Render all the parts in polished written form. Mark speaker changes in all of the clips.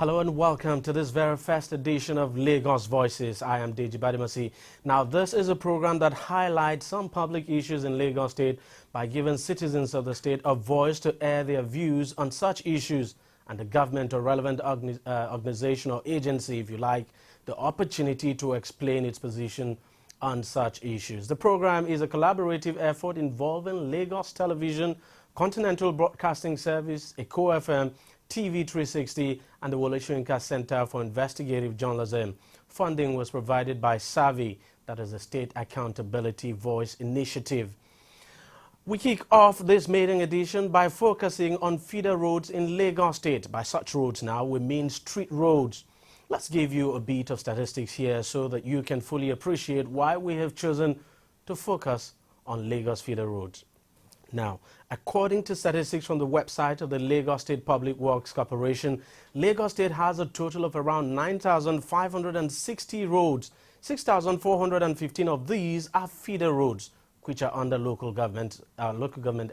Speaker 1: Hello and welcome to this very first edition of Lagos Voices. I am Deji Badimasi. Now, this is a program that highlights some public issues in Lagos State by giving citizens of the state a voice to air their views on such issues, and the government or relevant organization or agency, if you like, the opportunity to explain its position on such issues. The program is a collaborative effort involving Lagos Television, Continental Broadcasting Service, Eco FM, TV 360, and the Wole Soyinka Center for Investigative Journalism. Funding was provided by SAVI, that is the State Accountability Voice Initiative. We kick off this maiden edition by focusing on feeder roads in Lagos State. By such roads now, we mean street roads. Let's give you a bit of statistics here so that you can fully appreciate why we have chosen to focus on Lagos feeder roads. Now, according to statistics from the website of the Lagos State Public Works Corporation, Lagos State has a total of around 9,560 roads. 6,415 of these are feeder roads, which are under local government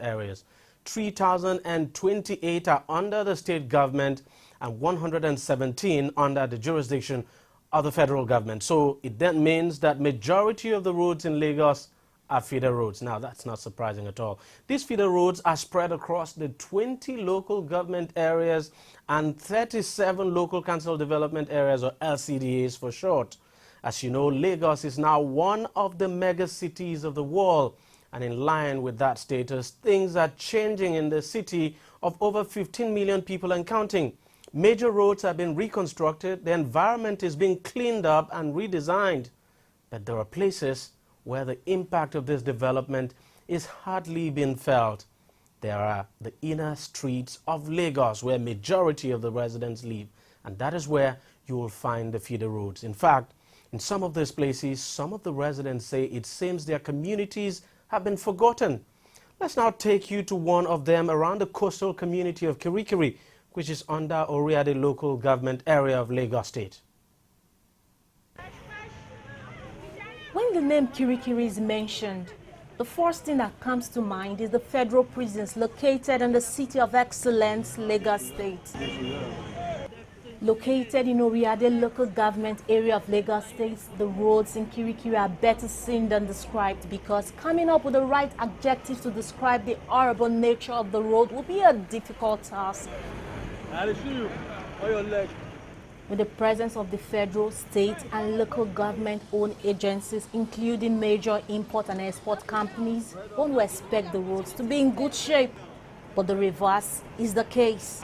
Speaker 1: areas. 3,028 are under the state government and 117 under the jurisdiction of the federal government. So it then means that majority of the roads in Lagos are feeder roads. Now, that's not surprising at all. These feeder roads are spread across the 20 local government areas and 37 local council development areas, or LCDAs for short. As you know, Lagos is now one of the mega cities of the world, and in line with that status, things are changing in the city of over 15 million people and counting. Major roads have been reconstructed, the environment is being cleaned up and redesigned, but there are places where the impact of this development is hardly being felt. There are the inner streets of Lagos where majority of the residents live, and that is where you will find the feeder roads. In fact, in some of these places, some of the residents say it seems their communities have been forgotten. Let's now take you to one of them around the coastal community of Kirikiri, which is under Oriade local government area of Lagos State.
Speaker 2: When the name Kirikiri is mentioned, the first thing that comes to mind is the federal prisons located in the City of Excellence, Lagos State. Located in Oriade local government area of Lagos State, the roads in Kirikiri are better seen than described, because coming up with the right adjectives to describe the horrible nature of the road will be a difficult task. With the presence of the federal, state, and local government-owned agencies, including major import and export companies, one would expect the roads to be in good shape, but the reverse is the case.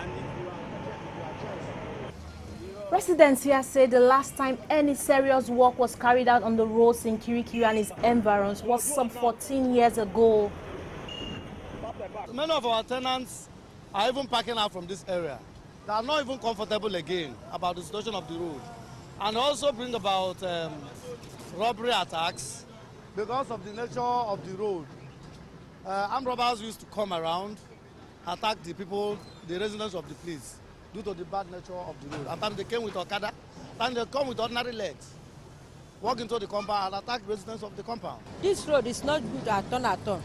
Speaker 2: Residents here say the last time any serious work was carried out on the roads in Kirikiri and its environs was some 14 years ago.
Speaker 3: Many of our tenants are even packing out from this area. They are not even comfortable again about the situation of the road, and also bring about robbery attacks because of the nature of the road. Armed robbers used to come around, attack the people, the residents of the place, due to the bad nature of the road. At times they came with Okada, and they come with ordinary legs, walk into the compound and attack residents of the compound.
Speaker 4: This road is not good at all.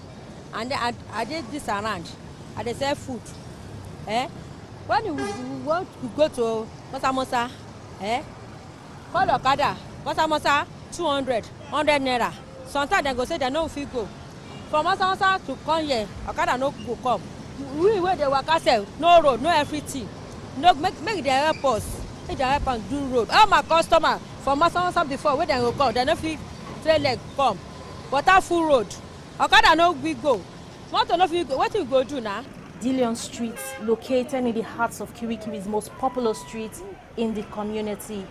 Speaker 4: And I did this around, and they sell food. When you want to go to Mosa, call Okada, Mosa 200, 100 naira. Sometimes they go say they no fit go. From Mosa to come here, Okada no go come. We where they work sell, no road, no everything. No make them help us. Make them help us do road. All my customers from Mosa before, where they go come, they no fit train leg come. But that full road, Okada no we go. Motor no fit go. What you go do now?
Speaker 2: Dillion Street, located in the heart of Kirikiri's most popular street in the community.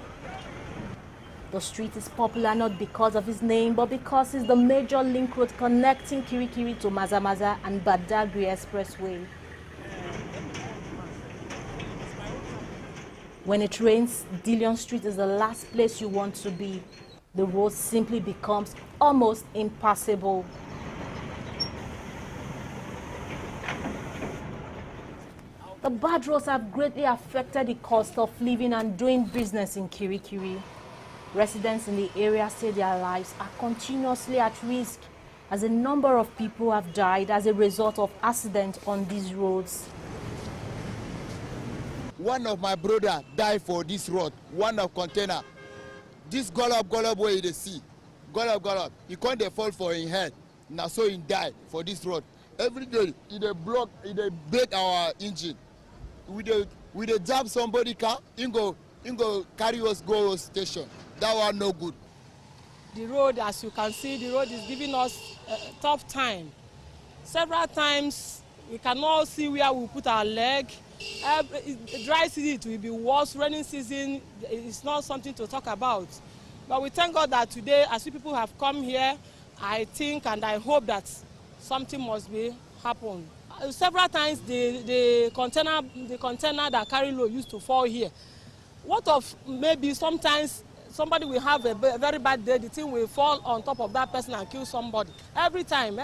Speaker 2: The street is popular not because of its name, but because it's the major link road connecting Kirikiri to Mazamaza and Badagry Expressway. When it rains, Dillion Street is the last place you want to be. The road simply becomes almost impassable. The bad roads have greatly affected the cost of living and doing business in Kirikiri. Residents in the area say their lives are continuously at risk, as a number of people have died as a result of accidents on these roads.
Speaker 5: One of my brother died for this road. One of container. This gallop way they see. Gallop. He can't they fall for his head. Now so he died for this road. Every day he they block, he they break our engine. We they jab somebody car, he go carry us go station. That one no good.
Speaker 6: The road, as you can see, the road is giving us a tough time. Several times we cannot see where we put our leg. Dry season it will be worse. Rainy season is not something to talk about. But we thank God that today, as you people have come here, I think and I hope that something must be happen. Several times the container that carry load used to fall here. What of maybe sometimes somebody will have a very bad day, the thing will fall on top of that person and kill somebody. Every time,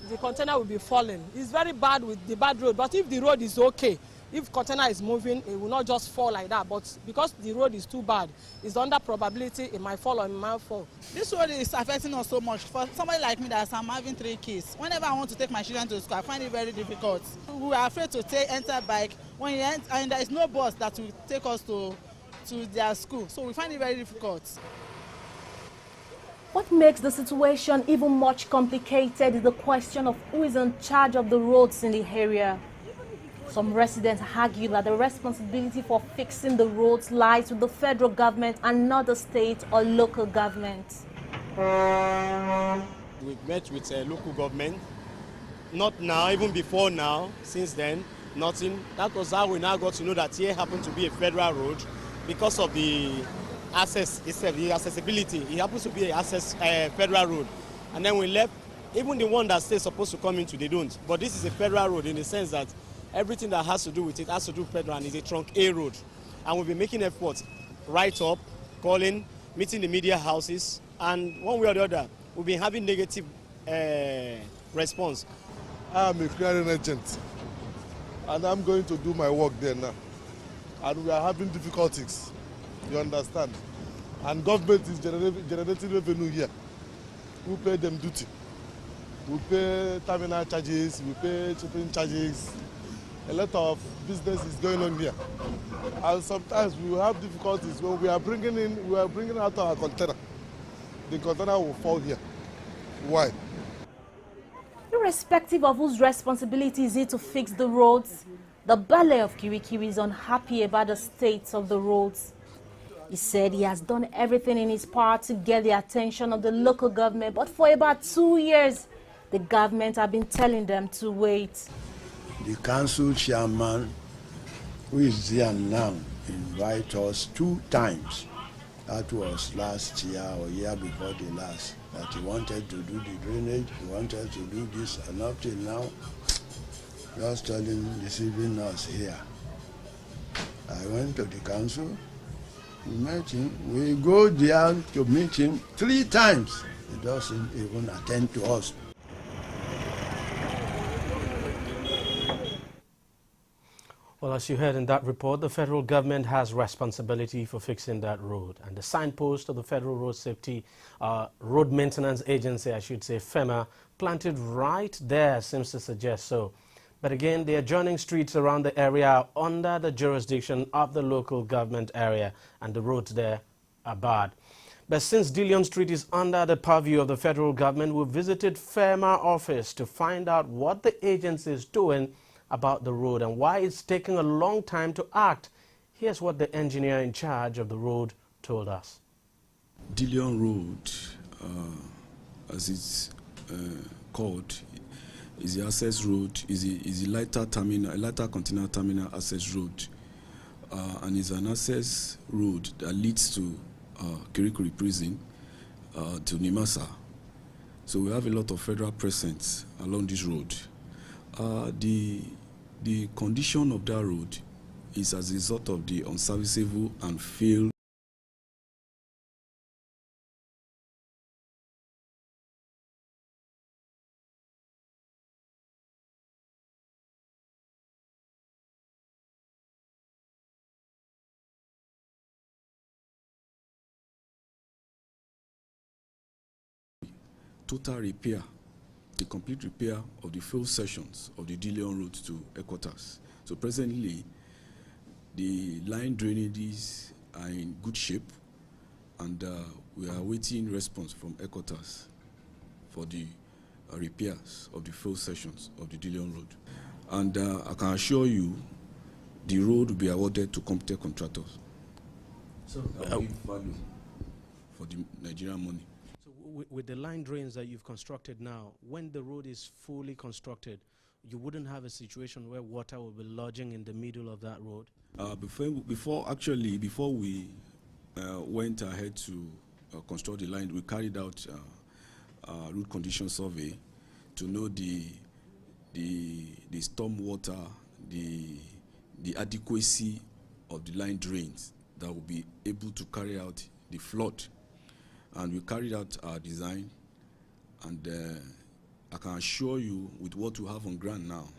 Speaker 6: the container will be falling. It's very bad with the bad road, but if the road is okay, if container is moving, it will not just fall like that. But because the road is too bad, it's under probability it might fall or it might fall.
Speaker 7: This road is affecting us so much. For somebody like me that I'm having 3 kids, whenever I want to take my children to school, I find it very difficult. We are afraid to enter bike when and there is no bus that will take us to their school. So we find it very difficult.
Speaker 2: What makes the situation even much complicated is the question of who is in charge of the roads in the area. Some residents argue that the responsibility for fixing the roads lies with the federal government and not the state or local government.
Speaker 8: We met with local government, not now, even before now, since then, nothing. That was how we now got to know that here happened to be a federal road because of the accessibility. It happens to be a federal road. And then we left, even the one that stays supposed to come into, they don't. But this is a federal road in the sense that everything that has to do with it has to do federal, and it's a trunk A road. And we'll be making efforts, write up, calling, meeting the media houses, and one way or the other, we'll be having negative response.
Speaker 9: I'm a clearing agent, and I'm going to do my work there now. And we are having difficulties, you understand? And government is generating revenue here. We pay them duty. We pay terminal charges, we pay shipping charges. A lot of business is going on here. And sometimes we will have difficulties when we are bringing out our container. The container will fall here. Why?
Speaker 2: Irrespective of whose responsibility is it to fix the roads, the Bale of Kirikiri is unhappy about the state of the roads. He said he has done everything in his power to get the attention of the local government, but for about 2 years, the government have been telling them to wait.
Speaker 10: The council chairman, who is there now, invited us 2 times. That was last year or year before the last, that he wanted to do the drainage, he wanted to do this, and up till now, just telling, deceiving us here. I went to the council, we met him, we go there to meet him 3 times. He doesn't even attend to us.
Speaker 1: Well, as you heard in that report, the federal government has responsibility for fixing that road. And the signpost of the Federal Road Safety, Road Maintenance Agency, I should say, FEMA, planted right there seems to suggest so. But again, the adjoining streets around the area are under the jurisdiction of the local government area, and the roads there are bad. But since Dillion Street is under the purview of the federal government, we visited FEMA office to find out what the agency is doing about the road and why it's taking a long time to act. Here's what the engineer in charge of the road told us.
Speaker 11: Dillion Road, as it's called, is the access road, is a lighter container terminal access road, and is an access road that leads to Kirikiri prison, to Nimasa. So we have a lot of federal presence along this road. The condition of that road is as a result of the unserviceable and failed total repair, the complete repair of the failed sections of the Dillion Road to Headquarters. So presently, The line drainages are in good shape, and we are waiting response from headquarters for the repairs of the failed sections of the Dillion Road. And I can assure you, the road will be awarded to competent contractors. So value for the Nigerian money.
Speaker 1: So with the line drains that you've constructed now, when the road is fully constructed, you wouldn't have a situation where water will be lodging in the middle of that road?
Speaker 11: Before we went ahead to construct the line, we carried out road condition survey to know the storm water, the adequacy of the line drains that will be able to carry out the flood. And we carried out our design, and I can assure you, with what we have on ground now,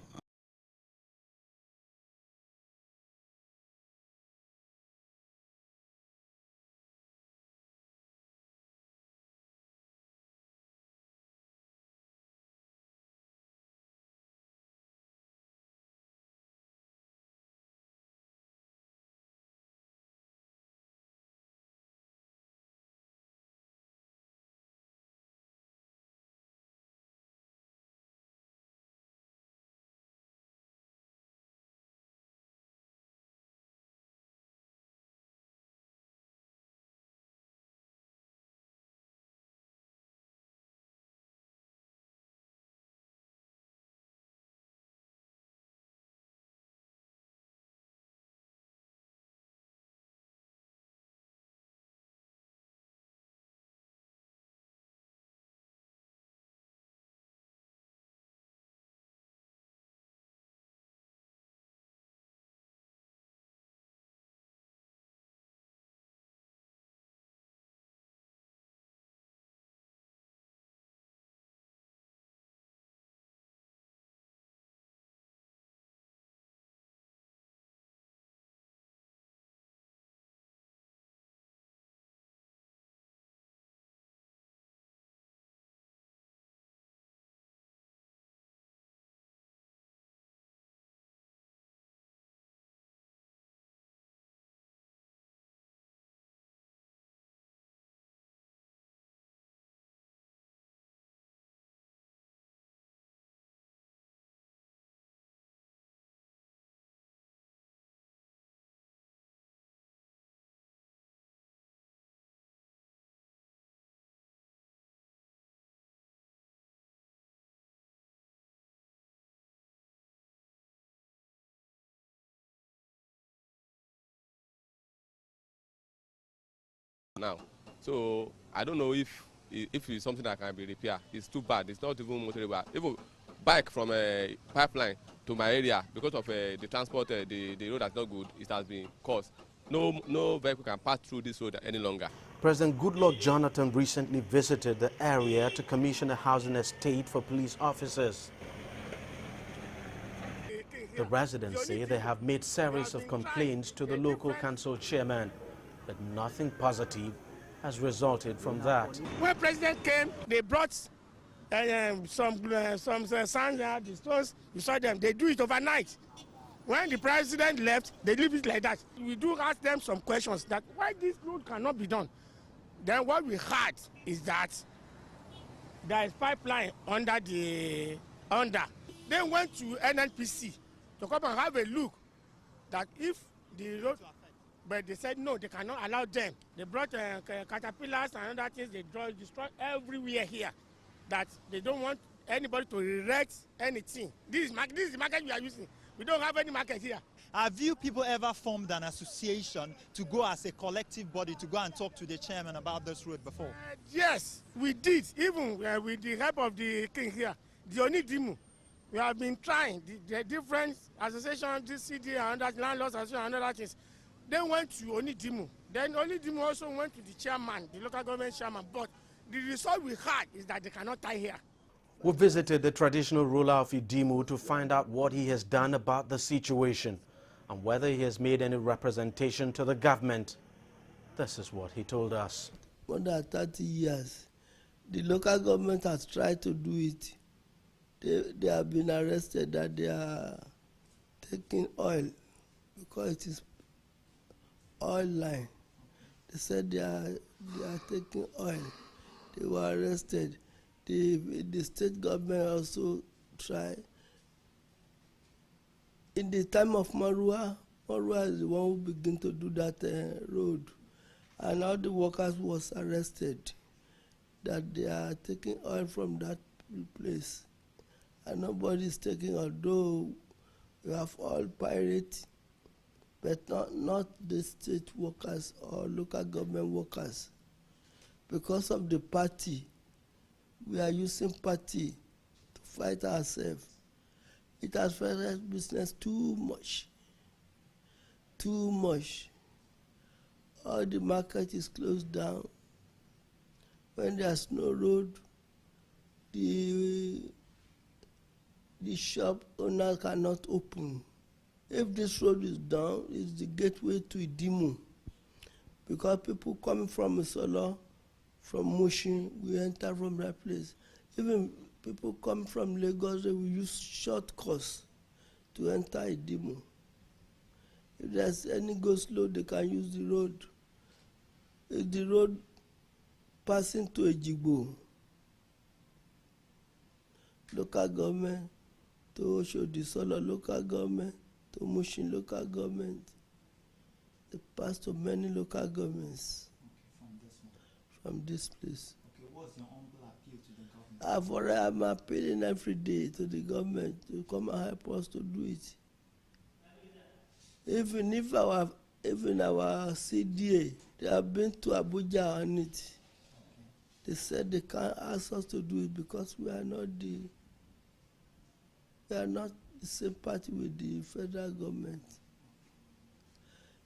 Speaker 12: now. So I don't know if it's something that can be repaired. It's too bad. It's not even motorable. Even bike from a pipeline to my area, because of the transport, the road that's not good, it has been caused. No vehicle can pass through this road any longer.
Speaker 1: President Goodluck Jonathan recently visited the area to commission a housing estate for police officers. The residents say they have made series of complaints to the local council chairman, but nothing positive has resulted from that.
Speaker 13: When President came, they brought some sand, the stones, you saw them, they do it overnight. When the President left, they leave it like that. We do ask them some questions that why this road cannot be done. Then what we heard is that there is pipeline under. They went to NNPC to come and have a look that if the road, but they said no, they cannot allow them. They brought caterpillars and other things, they destroy everywhere here, that they don't want anybody to erect anything. This is the market we are using. We don't have any market here.
Speaker 14: Have you people ever formed an association to go as a collective body to go and talk to the chairman about this road before?
Speaker 13: Yes, we did, even with the help of the king here, the Onidimu. We have been trying, the different associations, DCD and other landlords association and other things. They went to Onidimu. Then Onidimu also went to the chairman, the local government chairman. But the result we had is that they cannot tie here.
Speaker 1: We visited the traditional ruler of Idimu to find out what he has done about the situation and whether he has made any representation to the government. This is what he told us.
Speaker 15: More than 30 years, the local government has tried to do it. They have been arrested that they are taking oil because it is oil line. They said they are taking oil. They were arrested. The state government also tried. In the time of Marua is the one who began to do that road, and all the workers was arrested that they are taking oil from that place, and nobody is taking, although we have oil pirates, but not the state workers or local government workers. Because of the party, we are using party to fight ourselves. It has affected business too much. Too much. All the market is closed down. When there's no road, the shop owner cannot open. If this road is down, it's the gateway to Idimu. Because people coming from Isolo, from Mushin, we enter from that place. Even people coming from Lagos, they will use shortcuts to enter Idimu. If there's any go slow, they can use the road. If the road passing to Ejigbo, local government, to Oshodi-Solo local government, to Mushin local government, they pass to many local governments. From this place.
Speaker 14: Okay, what's your humble appeal to the government?
Speaker 15: I'm appealing every day to the government to come and help us to do it. Even our CDA, they have been to Abuja on it. They said they can't ask us to do it because we are not the same party with the federal government.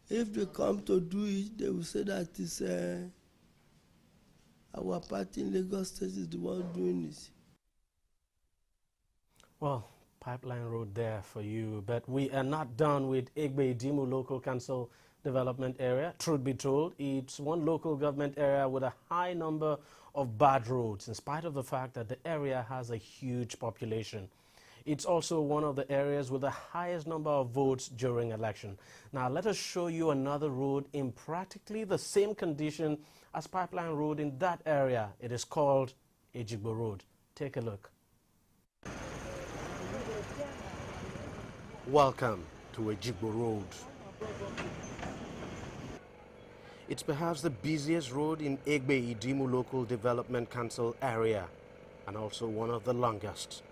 Speaker 15: If they come to do it, they will say that it's our party in Lagos State is the one doing it.
Speaker 1: Well, pipeline road there for you, but we are not done with Egbe-Idimu Local Council Development Area. Truth be told, it's one local government area with a high number of bad roads, in spite of the fact that the area has a huge population. It's also one of the areas with the highest number of votes during election. Now, let us show you another road in practically the same condition as Pipeline Road in that area. It is called Ejigbo Road. Take a look. Welcome to Ejigbo Road. It's perhaps the busiest road in Egbe-Idimu Local Development Council area, and also one of the longest.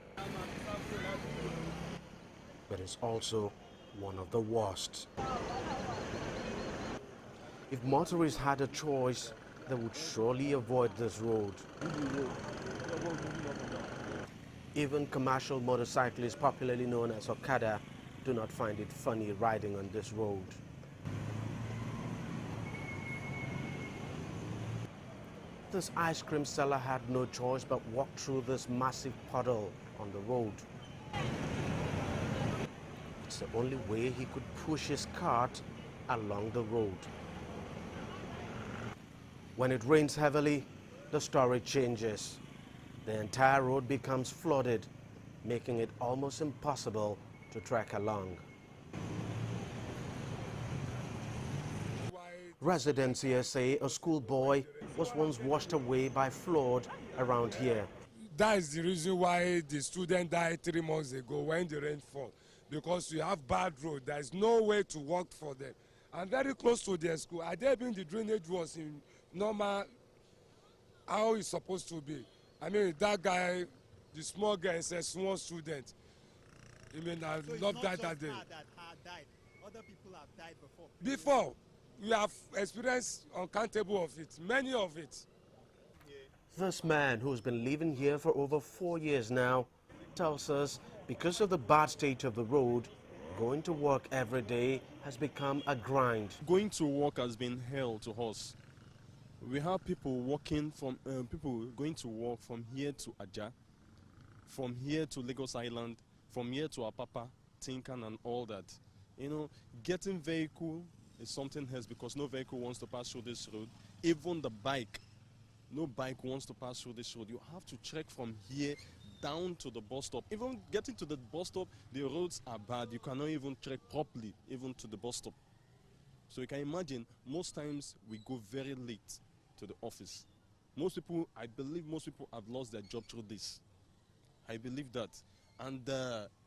Speaker 1: But it's also one of the worst. If motorists had a choice, they would surely avoid this road. Even commercial motorcyclists, popularly known as Okada, do not find it funny riding on this road. This ice cream seller had no choice but walk through this massive puddle on the road. It's the only way he could push his cart along the road. When it rains heavily, the story changes. The entire road becomes flooded, making it almost impossible to trek along. Residents here say a schoolboy was once washed away by flood around here.
Speaker 16: That is the reason why the student died 3 months ago when the rain fell. Because we have bad road, there is no way to walk for them. And very close to their school, I there been the drainage was in normal, how it's supposed to be. I mean, that guy, the small guy, is a small student. I mean, I love that day.
Speaker 14: That died. Other people have died before.
Speaker 16: Before, we have experienced uncountable of it, many of it.
Speaker 1: This man, who's been living here for over 4 years now, tells us because of the bad state of the road, going to work every day has become a grind.
Speaker 11: Going to work has been hell to us. We have people walking from people going to work from here to Aja, from here to Lagos Island, from here to Apapa, Tinkan and all that. You know, getting vehicle is something else because no vehicle wants to pass through this road. Even the bike, no bike wants to pass through this road. You have to trek from here down to the bus stop. Even getting to the bus stop, the roads are bad. You cannot even trek properly, even to the bus stop.
Speaker 17: So you can imagine, most times we go very late to the office. Most people, I believe most people have lost their job through this. I believe that. And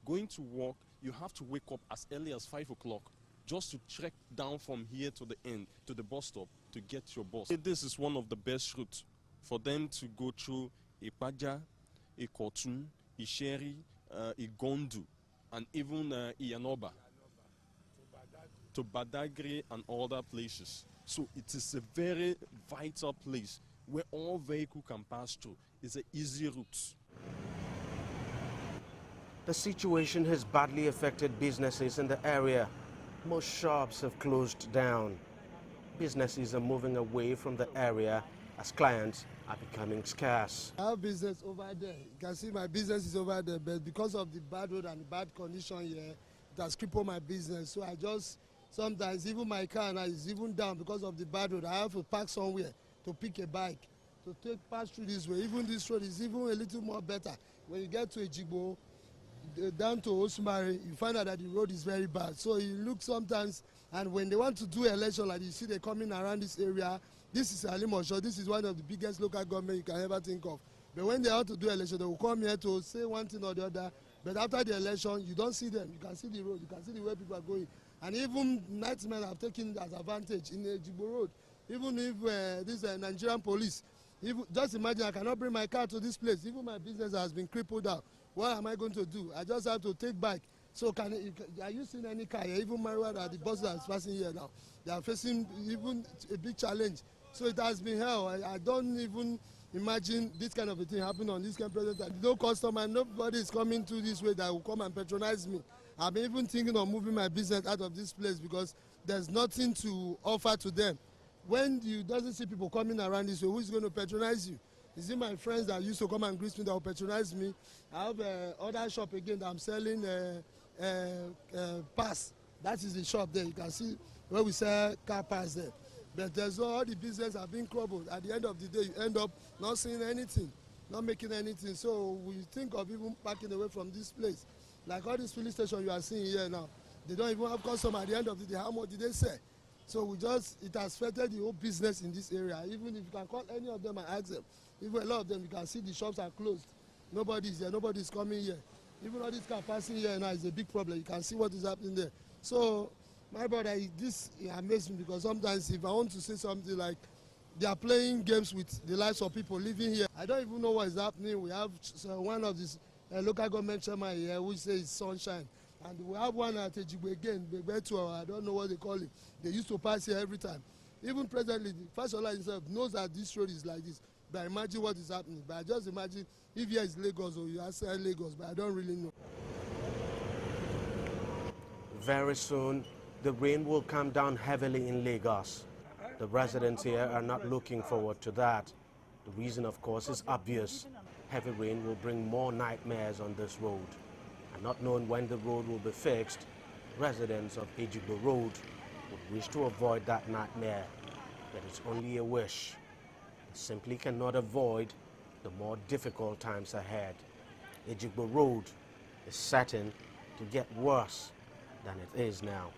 Speaker 17: going to work, you have to wake up as early as 5 o'clock just to trek down from here to the end, to the bus stop, to get your bus. This is one of the best routes for them to go through Ipaja, Ikotun, Isheri, Igondu, and even Iyanoba, to Badagry and other places. So it is a very vital place where all vehicles can pass through. It's an easy route.
Speaker 1: The situation has badly affected businesses in the area. Most shops have closed down. Businesses are moving away from the area as clients are becoming scarce.
Speaker 18: I have business over there. You can see my business is over there, but because of the bad road and the bad condition here, it has crippled my business. So I just, sometimes even my car now is even down because of the bad road. I have to park somewhere to pick a bike, to pass through this way. Even this road is even a little more better. When you get to Ejigbo, down to Osumari, you find out that the road is very bad. So you look sometimes, and when they want to do election, like you see they coming around this area, this is Alimosho, this is one of the biggest local government you can ever think of. But when they want to do election, they will come here to say one thing or the other. But after the election, you don't see them. You can see the road, you can see the way people are going. And even nightmen have taken it as advantage in the Ejigbo road. Even if this Nigerian police, just imagine I cannot bring my car to this place. Even my business has been crippled out. What am I going to do? I just have to take bike. So are you seeing any car here? Even marijuana, the buses that is passing here now, they are facing even a big challenge. So it has been hell. I don't even imagine this kind of a thing happening on this kind of president. No customer, nobody is coming to this way that will come and patronize me. I'm even thinking of moving my business out of this place because there's nothing to offer to them. When you doesn't see people coming around this way, who's going to patronize you? Is it my friends that used to come and greet me that will patronize me? I have other shop again that I'm selling pass. That is the shop there. You can see where we sell car pass there. But there's all the business have been troubled. At the end of the day, you end up not seeing anything, not making anything. So we think of even packing away from this place. Like all these filling stations you are seeing here now, they don't even have customers at the end of the day. How much did they sell? So it has affected the whole business in this area. Even if you can call any of them and ask them, even a lot of them, you can see the shops are closed. Nobody's here, nobody's coming here. Even all this car passing here now is a big problem. You can see what is happening there. So, my brother, this amazes me because sometimes if I want to say something like they are playing games with the lives of people living here, I don't even know what is happening. We have one of these local government chairman here who says sunshine. And we have one at Ejigbo again, I don't know what they call it. They used to pass here every time. Even presently, Fashola himself knows that this road is like this. But imagine what is happening. But I just imagine if here is Lagos or you are saying Lagos, but I don't really know.
Speaker 1: Very soon, the rain will come down heavily in Lagos. The residents here are not looking forward to that. The reason, of course, is obvious. Heavy rain will bring more nightmares on this road. And not knowing when the road will be fixed, residents of Ejigbo Road would wish to avoid that nightmare. But it's only a wish. It simply cannot avoid the more difficult times ahead. Ejigbo Road is certain to get worse than it is now.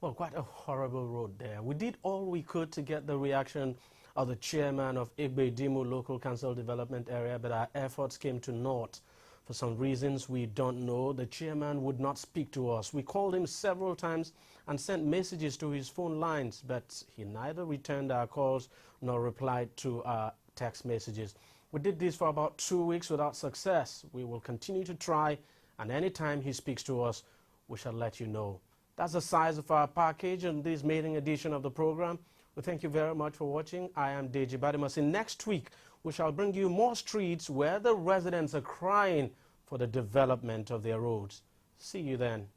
Speaker 1: Well, quite a horrible road there. We did all we could to get the reaction of the chairman of Igbe Dimu Local Council Development Area, but our efforts came to naught. For some reasons we don't know, the chairman would not speak to us. We called him several times and sent messages to his phone lines, but he neither returned our calls nor replied to our text messages. We did this for about 2 weeks without success. We will continue to try, and anytime he speaks to us, we shall let you know. That's the size of our package in this maiden edition of the program. We thank you very much for watching. I am Deji Badimasi. Next week, we shall bring you more streets where the residents are crying for the development of their roads. See you then.